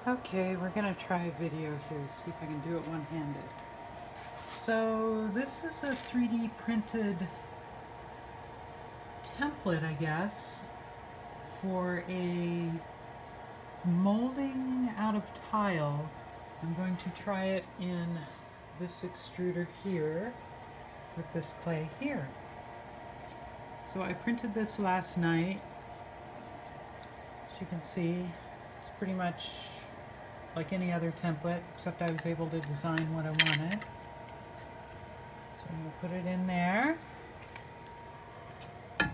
Okay, we're gonna try a video here, see if I can do it one-handed. So this is a 3D printed template, I guess, for a molding out of tile. I'm going to try it in this extruder here with this clay here. So I printed this last night. As you can see, it's pretty much like any other template, except I was able to design what I wanted. So I'm going to put it in there. I'm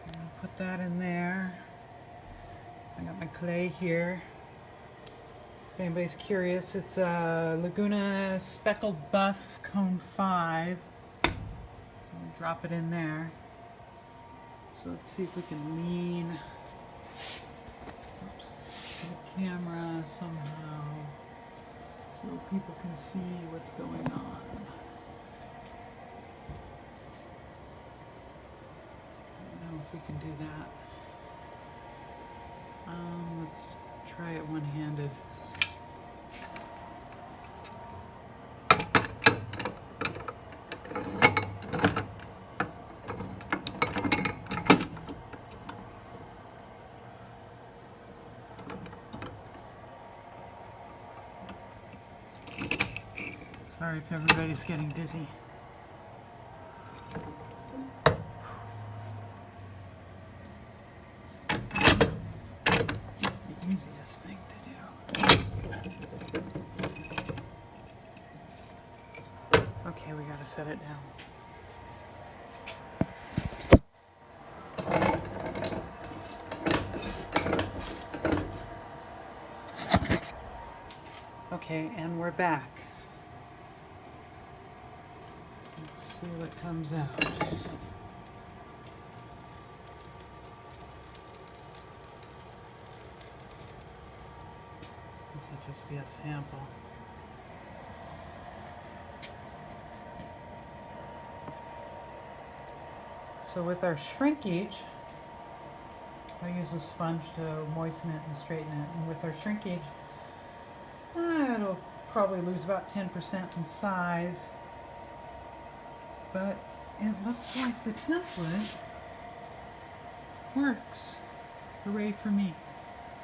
going to put that in there. I got my clay here. If anybody's curious, it's a Laguna Speckled Buff Cone 5. I'll drop it in there. So let's see if we can lean the camera somehow so people can see what's going on. I don't know if we can do that. Let's try it one-handed. Sorry if everybody's getting dizzy. The easiest thing to do. Okay, we gotta set it down. Okay, and we're back. Let's see what comes out. This will just be a sample. So with our shrinkage, I use a sponge to moisten it and straighten it. And with our shrinkage, it'll probably lose about 10% in size. But it looks like the template works. Hooray for me.